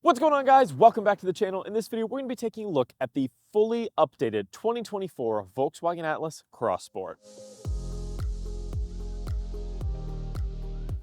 What's going on, guys? Welcome back to the channel. In this video, we're going to be taking a look at the fully updated 2024 Volkswagen Atlas Cross Sport.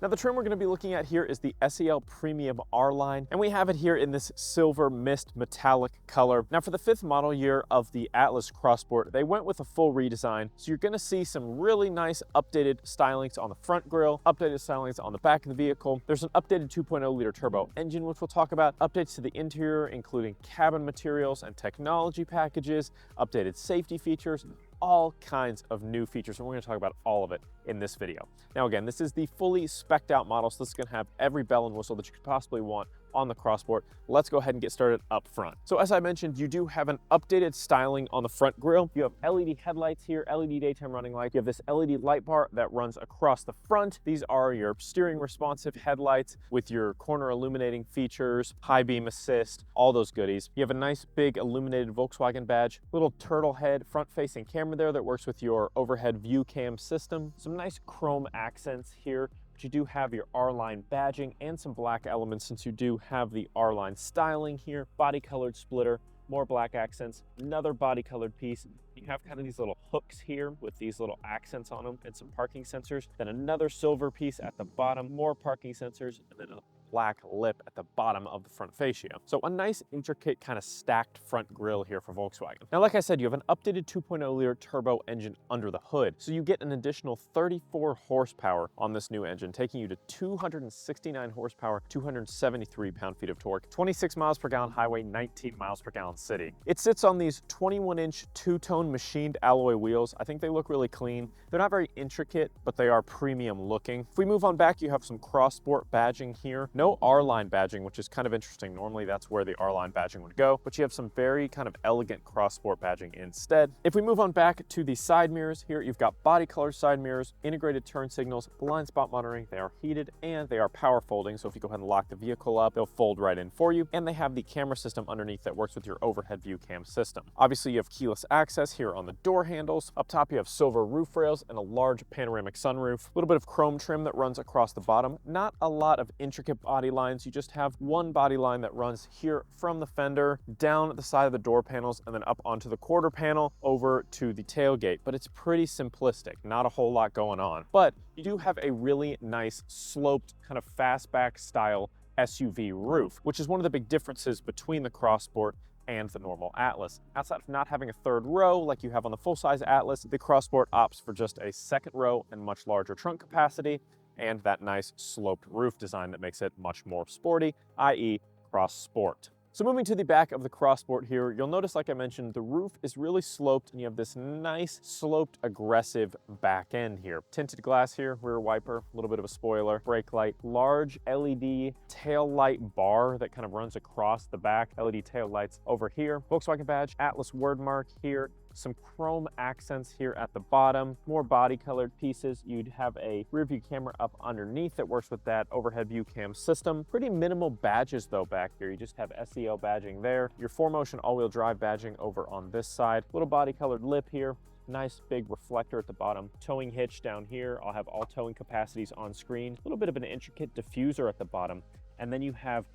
Now, the trim we're going to be looking at here is the SEL Premium R line, and we have it here in this silver mist metallic color. Now, for the 5th model year of the Atlas Cross Sport, they went with a full redesign, so you're going to see some really nice updated stylings on the front grille, updated stylings on the back of the vehicle. There's an updated 2.0 liter turbo engine, which we'll talk about, updates to the interior, including cabin materials and technology packages, updated safety features, all kinds of new features, and we're going to talk about all of it in this video. Now, again, this is the fully spec'd out model, so this is going to have every bell and whistle that you could possibly want on the Cross Sport. Let's go ahead and get started up front. So as I mentioned, you do have an updated styling on the front grille. You have LED headlights here, LED daytime running light. You have this LED light bar that runs across the front. These are your steering responsive headlights with your corner illuminating features, high beam assist, all those goodies. You have a nice big illuminated Volkswagen badge, little turtle head front facing camera there that works with your overhead view cam system. Some nice chrome accents here. You do have your R-Line badging and some black elements since you do have the R-Line styling here. Body colored splitter, more black accents, another body colored piece. You have kind of these little hooks here with these little accents on them and some parking sensors. Then another silver piece at the bottom, more parking sensors, and then a black lip at the bottom of the front fascia. So a nice intricate kind of stacked front grille here for Volkswagen. Now, like I said, you have an updated 2.0 liter turbo engine under the hood. So you get an additional 34 horsepower on this new engine, taking you to 269 horsepower, 273 pound-feet of torque, 26 miles per gallon highway, 19 miles per gallon city. It sits on these 21-inch two-tone machined alloy wheels. I think they look really clean. They're not very intricate, but they are premium looking. If we move on back, you have some Cross Sport badging here. No R-Line badging, which is kind of interesting. Normally that's where the R-Line badging would go, but you have some very kind of elegant Cross Sport badging instead. If we move on back to the side mirrors here, you've got body color side mirrors, integrated turn signals, blind spot monitoring. They are heated and they are power folding. So if you go ahead and lock the vehicle up, they'll fold right in for you. And they have the camera system underneath that works with your overhead view cam system. Obviously you have keyless access here on the door handles. Up top you have silver roof rails and a large panoramic sunroof. A little bit of chrome trim that runs across the bottom. Not a lot of intricate body lines. You just have one body line that runs here from the fender down the side of the door panels and then up onto the quarter panel over to the tailgate. But it's pretty simplistic, not a whole lot going on. But you do have a really nice sloped kind of fastback style SUV roof, which is one of the big differences between the Cross Sport and the normal Atlas. Outside of not having a third row like you have on the full-size Atlas, the Cross Sport opts for just a second row and much larger trunk capacity, and that nice sloped roof design that makes it much more sporty, i.e. Cross Sport. So moving to the back of the Cross Sport here, you'll notice, like I mentioned, the roof is really sloped and you have this nice sloped aggressive back end here. Tinted glass here, rear wiper, a little bit of a spoiler, brake light, large LED tail light bar that kind of runs across the back, LED tail lights over here, Volkswagen badge, Atlas word mark here, some chrome accents here at the bottom, more body colored pieces. You'd have a rear view camera up underneath that works with that overhead view cam system. Pretty minimal badges though back here. You just have SEL badging there. Your 4Motion all-wheel drive badging over on this side. Little body colored lip here. Nice big reflector at the bottom. Towing hitch down here. I'll have all towing capacities on screen. A little bit of an intricate diffuser at the bottom. And then you have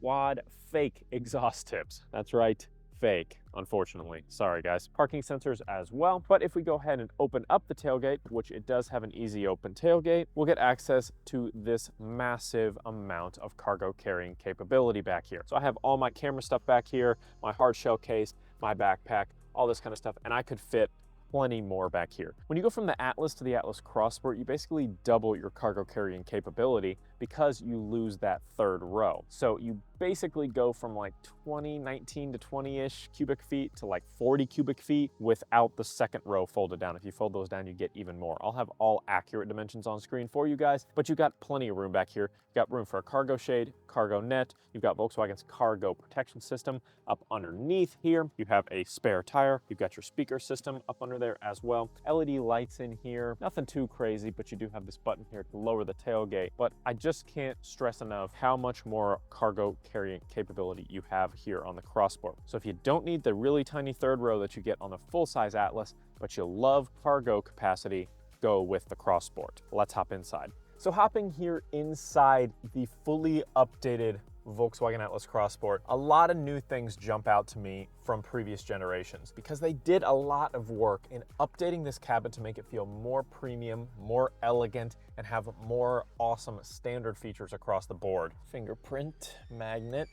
quad fake exhaust tips. That's right. Fake, unfortunately. Sorry guys. Parking sensors as well. But if we go ahead and open up the tailgate, which it does have an easy open tailgate, we'll get access to this massive amount of cargo carrying capability back here. So I have all my camera stuff back here, my hard shell case, my backpack, all this kind of stuff, and I could fit plenty more back here. When you go from the Atlas to the Atlas Cross Sport, you basically double your cargo carrying capability because you lose that third row. So you basically go from like 19 to 20-ish cubic feet to like 40 cubic feet without the second row folded down. If you fold those down, you get even more. I'll have all accurate dimensions on screen for you guys, but you got plenty of room back here. You got room for a cargo shade, cargo net. You've got Volkswagen's cargo protection system up underneath here. You have a spare tire. You've got your speaker system up under there as well. LED lights in here. Nothing too crazy, but you do have this button here to lower the tailgate. But I just can't stress enough how much more cargo carrying capability you have here on the Cross Sport. So if you don't need the really tiny third row that you get on the full-size Atlas, but you love cargo capacity, go with the Cross Sport. Let's hop inside. So hopping here inside the fully updated Volkswagen Atlas Cross Sport, a lot of new things jump out to me from previous generations because they did a lot of work in updating this cabin to make it feel more premium, more elegant, and have more awesome standard features across the board. Fingerprint, magnet.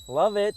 Love it.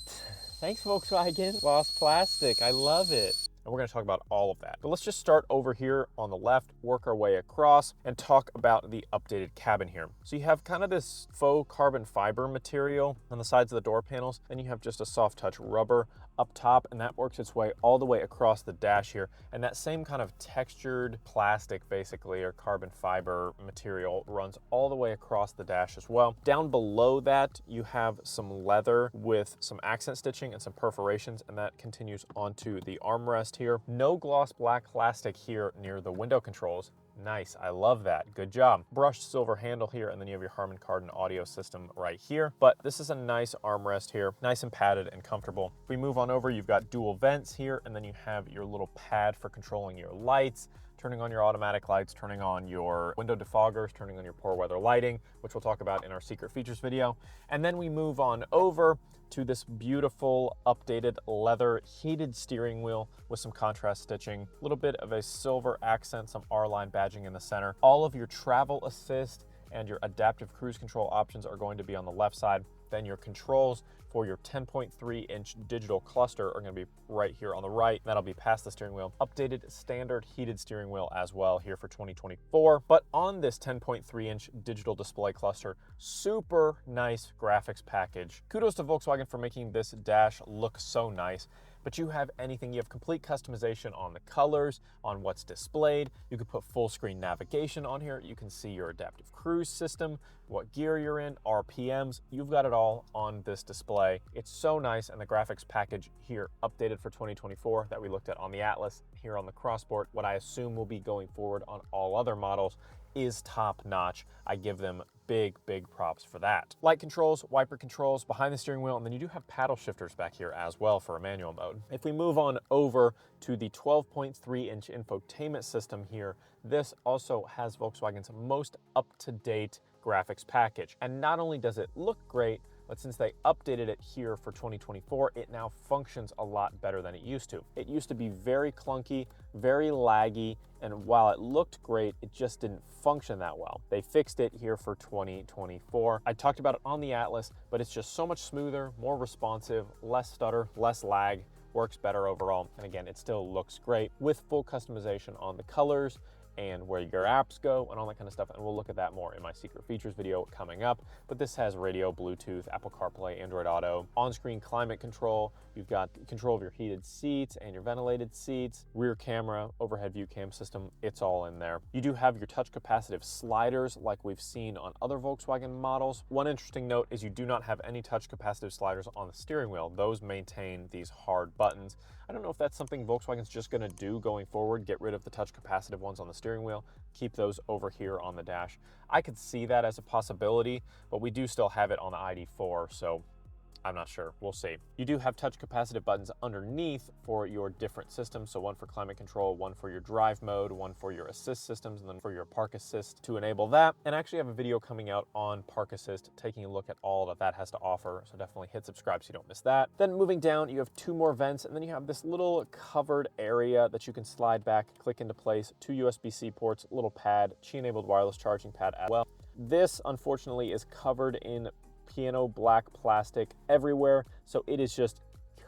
Thanks, Volkswagen. Gloss plastic, I love it. And we're gonna talk about all of that. But let's just start over here on the left, work our way across, and talk about the updated cabin here. So you have kind of this faux carbon fiber material on the sides of the door panels, then you have just a soft touch rubber up top, and that works its way all the way across the dash here. And that same kind of textured plastic, basically, or carbon fiber material runs all the way across the dash as well. Down below that, you have some leather with some accent stitching and some perforations, and that continues onto the armrest here. No gloss black plastic here near the window controls. Nice, I love that, good job. Brushed silver handle here, and then you have your Harman Kardon audio system right here. But this is a nice armrest here, nice and padded and comfortable. If we move on over, you've got dual vents here, and then you have your little pad for controlling your lights, turning on your automatic lights, turning on your window defoggers, turning on your poor weather lighting, which we'll talk about in our secret features video. And then we move on over to this beautiful updated leather heated steering wheel with some contrast stitching, a little bit of a silver accent, some R-line badging in the center. All of your travel assist and your adaptive cruise control options are going to be on the left side. Then your controls for your 10.3-inch digital cluster are going to be right here on the right. That'll be past the steering wheel. Updated standard heated steering wheel as well here for 2024. But on this 10.3-inch digital display cluster, super nice graphics package. Kudos to Volkswagen for making this dash look so nice. But you have anything, you have complete customization on the colors, on what's displayed. You can put full screen navigation on here. You can see your adaptive cruise system, what gear you're in, RPMs. You've got it all on this display. It's so nice, and the graphics package here updated for 2024 that we looked at on the Atlas, here on the Cross Sport, what I assume will be going forward on all other models, is top notch. I give them big props for that. Light controls, wiper controls behind the steering wheel, and then you do have paddle shifters back here as well for a manual mode. If we move on over to the 12.3-inch infotainment system here, this also has Volkswagen's most up-to-date graphics package. And not only does it look great, but since they updated it here for 2024, it now functions a lot better than it used to. It used to be very clunky, very laggy, and while it looked great, it just didn't function that well. They fixed it here for 2024. I talked about it on the Atlas, but it's just so much smoother, more responsive, less stutter, less lag, works better overall. And again, it still looks great with full customization on the colors and where your apps go and all that kind of stuff. And we'll look at that more in my secret features video coming up. But this has radio, Bluetooth, Apple CarPlay, Android Auto, on-screen climate control. You've got control of your heated seats and your ventilated seats, rear camera, overhead view cam system. It's all in there. You do have your touch capacitive sliders like we've seen on other Volkswagen models. One interesting note is you do not have any touch capacitive sliders on the steering wheel. Those maintain these hard buttons. I don't know if that's something Volkswagen's just gonna do going forward, get rid of the touch capacitive ones on the steering wheel, keep those over here on the dash. I could see that as a possibility, but we do still have it on the ID4, so I'm not sure, we'll see. You do have touch capacitive buttons underneath for your different systems. So one for climate control, one for your drive mode, one for your assist systems, and then for your park assist to enable that. And I actually have a video coming out on park assist, taking a look at all that that has to offer. So definitely hit subscribe so you don't miss that. Then moving down, you have two more vents, and then you have this little covered area that you can slide back, click into place, two USB-C ports, little pad, Qi-enabled wireless charging pad as well. This, unfortunately, is covered in piano black plastic everywhere, so it is just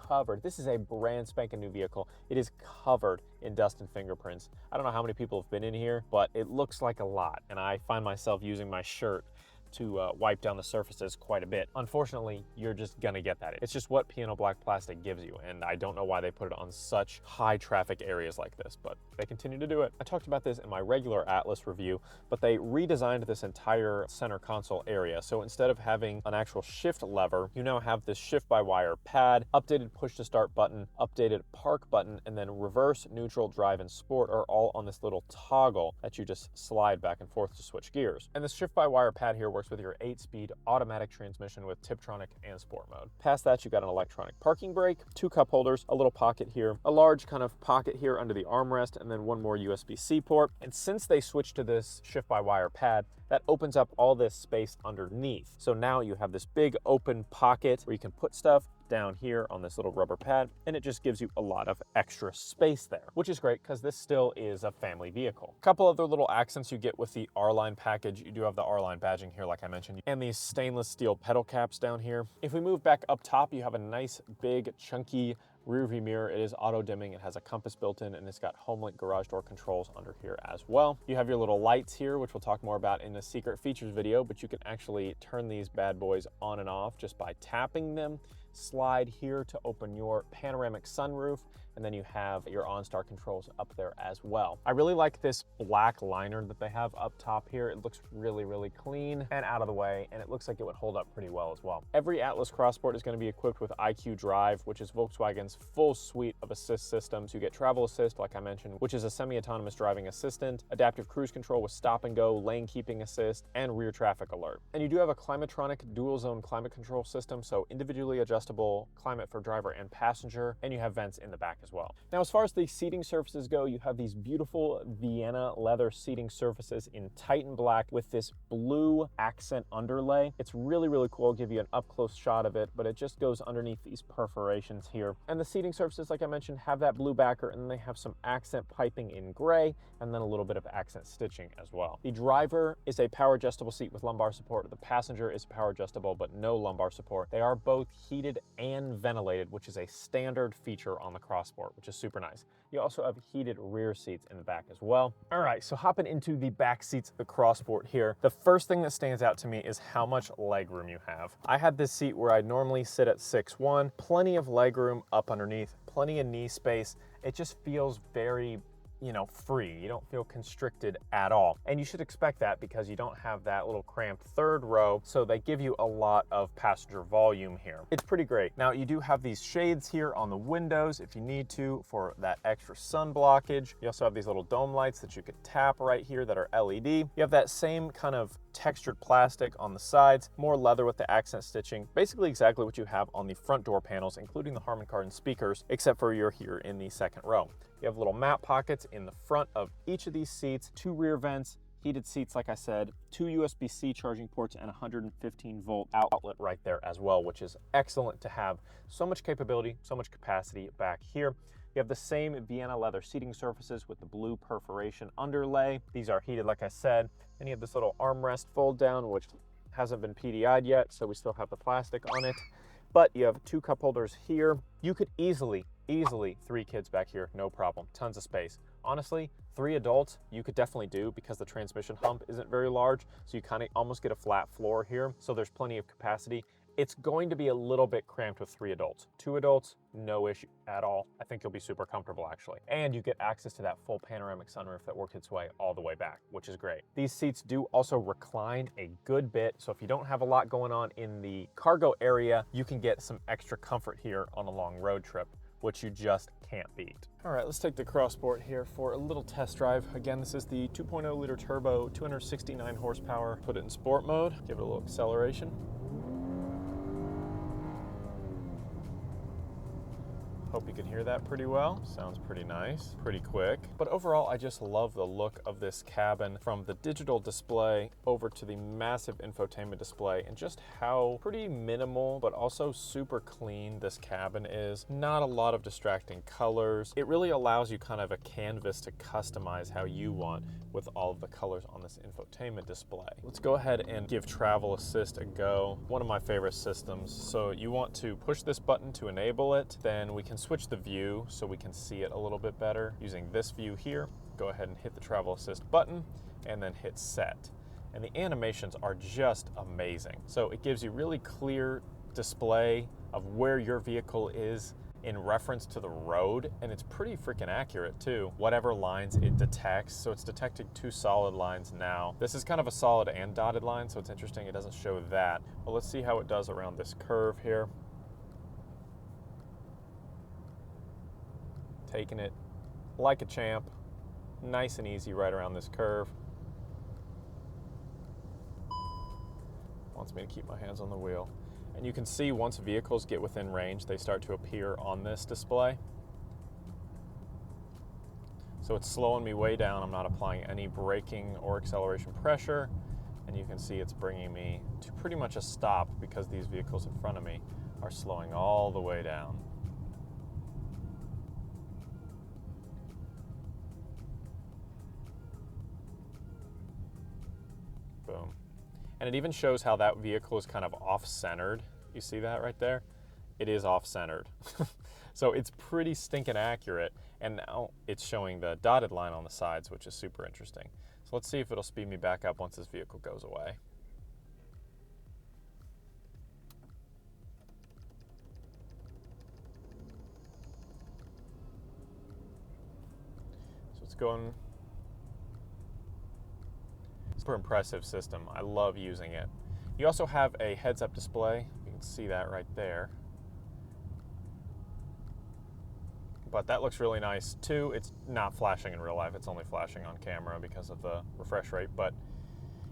covered. This is a brand spanking new vehicle. It is covered in dust and fingerprints. I don't know how many people have been in here, but it looks like a lot, and I find myself using my shirt to wipe down the surfaces quite a bit. Unfortunately, you're just gonna get that. It's just what piano black plastic gives you, and I don't know why they put it on such high traffic areas like this, but they continue to do it. I talked about this in my regular Atlas review, but they redesigned this entire center console area. So instead of having an actual shift lever, you now have this shift-by-wire pad, updated push-to-start button, updated park button, and then reverse, neutral, drive, and sport are all on this little toggle that you just slide back and forth to switch gears. And this shift-by-wire pad here works course, with your 8-speed automatic transmission with Tiptronic and Sport mode. Past that, you got an electronic parking brake, 2 cup holders, a little pocket here, a large kind of pocket here under the armrest, and then one more USB-C port. And since they switched to this shift-by-wire pad, that opens up all this space underneath. So now you have this big open pocket where you can put stuff down here on this little rubber pad, and it just gives you a lot of extra space there, which is great because this still is a family vehicle. A couple other little accents you get with the R-Line package. You do have the R-Line badging here, like I mentioned, and these stainless steel pedal caps down here. If we move back up top, you have a nice, big, chunky rear view mirror. It is auto dimming. It has a compass built in, and it's got HomeLink garage door controls under here as well. You have your little lights here, which we'll talk more about in a secret features video, but you can actually turn these bad boys on and off just by tapping them. Slide here to open your panoramic sunroof, and then you have your OnStar controls up there as well. I really like this black liner that they have up top here. It looks really, really clean and out of the way, and it looks like it would hold up pretty well as well. Every Atlas Crossport is going to be equipped with IQ Drive, which is Volkswagen's full suite of assist systems. You get Travel Assist, like I mentioned, which is a semi-autonomous driving assistant, adaptive cruise control with stop and go, lane keeping assist, and rear traffic alert. And you do have a Climatronic dual zone climate control system, so individually adjustable climate for driver and passenger, and you have vents in the back as well. Now, as far as the seating surfaces go, you have these beautiful Vienna leather seating surfaces in Titan black with this blue accent underlay. It's really, really cool. I'll give you an up-close shot of it, but it just goes underneath these perforations here. And the seating surfaces, like I mentioned, have that blue backer, and then they have some accent piping in gray, and then a little bit of accent stitching as well. The driver is a power adjustable seat with lumbar support. The passenger is power adjustable, but no lumbar support. They are both heated and ventilated, which is a standard feature on the Crossport, which is super nice. You also have heated rear seats in the back as well. All right, so hopping into the back seats of the Crossport here, the first thing that stands out to me is how much legroom you have. I had this seat where I normally sit at 6'1", plenty of legroom up underneath, plenty of knee space. It just feels very, free. You don't feel constricted at all. And you should expect that because you don't have that little cramped third row, so they give you a lot of passenger volume here. It's pretty great. Now, you do have these shades here on the windows if you need to for that extra sun blockage. You also have these little dome lights that you could tap right here that are LED. You have that same kind of textured plastic on the sides, more leather with the accent stitching, basically exactly what you have on the front door panels, including the Harman Kardon speakers, except for you're here in the second row. You have little map pockets in the front of each of these seats, 2 rear vents, heated seats, like I said, 2 USB-C charging ports, and 115-volt outlet right there as well, which is excellent to have. So much capability, so much capacity back here. You have the same Vienna leather seating surfaces with the blue perforation underlay. These are heated, like I said. And you have this little armrest fold down, which hasn't been PDI'd yet, so we still have the plastic on it. But you have 2 cup holders here. You could easily 3 kids back here, no problem, tons of space. Honestly, 3 adults, you could definitely do because the transmission hump isn't very large, so you kind of almost get a flat floor here, so there's plenty of capacity. It's going to be a little bit cramped with 3 adults. 2 adults, no issue at all. I think you'll be super comfortable actually. And you get access to that full panoramic sunroof that works its way all the way back, which is great. These seats do also recline a good bit, so if you don't have a lot going on in the cargo area, you can get some extra comfort here on a long road trip, which you just can't beat. All right, let's take the Crossport here for a little test drive. Again, this is the 2.0 liter turbo, 269 horsepower. Put it in sport mode, give it a little acceleration. Hope you can hear that pretty well. Sounds pretty nice, pretty quick. But overall, I just love the look of this cabin, from the digital display over to the massive infotainment display, and just how pretty minimal but also super clean this cabin is. Not a lot of distracting colors. It really allows you kind of a canvas to customize how you want with all of the colors on this infotainment display. Let's go ahead and give Travel Assist a go. One of my favorite systems. So you want to push this button to enable it, then we can switch the view so we can see it a little bit better using this view here. Go ahead and hit the Travel Assist button and then hit set. And the animations are just amazing. So it gives you really clear display of where your vehicle is in reference to the road, and it's pretty freaking accurate too. Whatever lines it detects, so it's detecting 2 solid lines now. This is kind of a solid and dotted line, so it's interesting it doesn't show that. But let's see how it does around this curve here. Taking it like a champ, nice and easy right around this curve. wants me to keep my hands on the wheel. And you can see once vehicles get within range, they start to appear on this display. So it's slowing me way down. I'm not applying any braking or acceleration pressure. And you can see it's bringing me to pretty much a stop because these vehicles in front of me are slowing all the way down. Boom. And it even shows how that vehicle is kind of off-centered. You see that right there? It is off-centered. So it's pretty stinking accurate. And now it's showing the dotted line on the sides, which is super interesting. So let's see if it'll speed me back up once this vehicle goes away. So it's going. Super impressive system. I love using it. You also have a heads-up display. You can see that right there. But that looks really nice too. It's not flashing in real life. It's only flashing on camera because of the refresh rate, but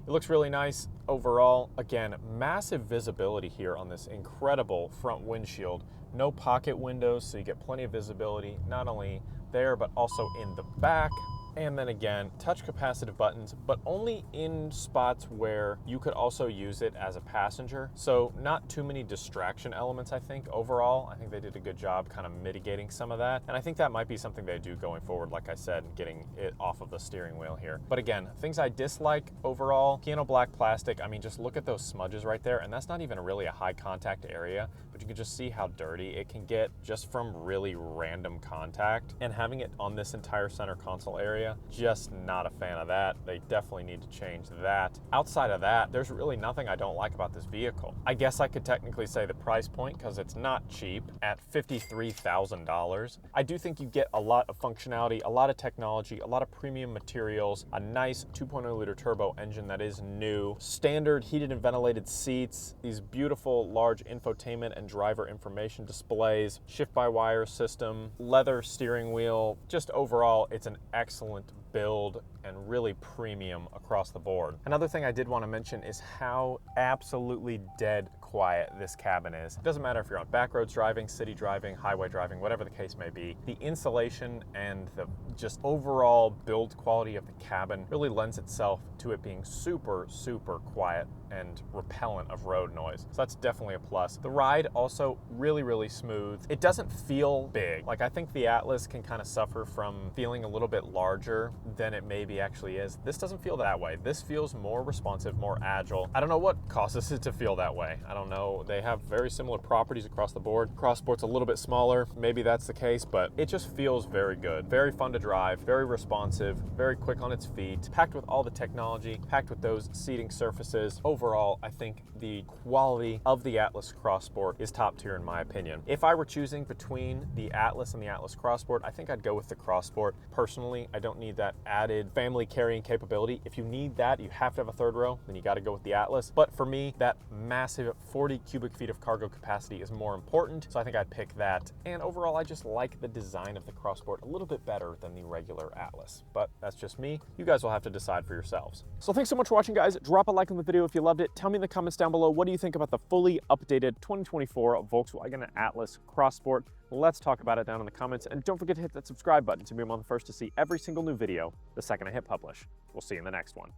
it looks really nice overall. Again, massive visibility here on this incredible front windshield. No pocket windows, so you get plenty of visibility, not only there, but also in the back. And then again, touch capacitive buttons, but only in spots where you could also use it as a passenger. So not too many distraction elements, I think, overall. I think they did a good job kind of mitigating some of that. And I think that might be something they do going forward, like I said, getting it off of the steering wheel here. But again, things I dislike overall, piano black plastic. I mean, just look at those smudges right there. And that's not even really a high contact area, but you can just see how dirty it can get just from really random contact. And having it on this entire center console area, just not a fan of that. They definitely need to change that. Outside of that, there's really nothing I don't like about this vehicle. I guess I could technically say the price point because it's not cheap at $53,000. I do think you get a lot of functionality, a lot of technology, a lot of premium materials, a nice 2.0 liter turbo engine that is new, standard heated and ventilated seats, these beautiful large infotainment and driver information displays, shift-by-wire system, leather steering wheel. Just overall, it's an excellent build and really premium across the board. Another thing I did want to mention is how absolutely dead quiet this cabin is. It doesn't matter if you're on back roads driving, city driving, highway driving, whatever the case may be. The insulation and the just overall build quality of the cabin really lends itself to it being super, super quiet and repellent of road noise. So that's definitely a plus. The ride also really, really smooth. It doesn't feel big. Like I think the Atlas can kind of suffer from feeling a little bit larger than it maybe actually is. This doesn't feel that way. This feels more responsive, more agile. I don't know what causes it to feel that way. I don't know. They have very similar properties across the board. Cross-sport's a little bit smaller. Maybe that's the case, but it just feels very good. Very fun to drive, very responsive, very quick on its feet, packed with all the technology, packed with those seating surfaces. Overall, I think the quality of the Atlas Cross Sport is top tier in my opinion. If I were choosing between the Atlas and the Atlas Cross Sport, I think I'd go with the Cross Sport. Personally, I don't need that added family carrying capability. If you need that, you have to have a third row, then you got to go with the Atlas. But for me, that massive 40 cubic feet of cargo capacity is more important, so I think I'd pick that. And overall, I just like the design of the Cross Sport a little bit better than the regular Atlas. But that's just me. You guys will have to decide for yourselves. So thanks so much for watching, guys. Drop a like on the video if you loved it. Tell me in the comments down below, what do you think about the fully updated 2024 Volkswagen Atlas Cross Sport? Let's talk about it down in the comments, and don't forget to hit that subscribe button to be among the first to see every single new video the second I hit publish. We'll see you in the next one.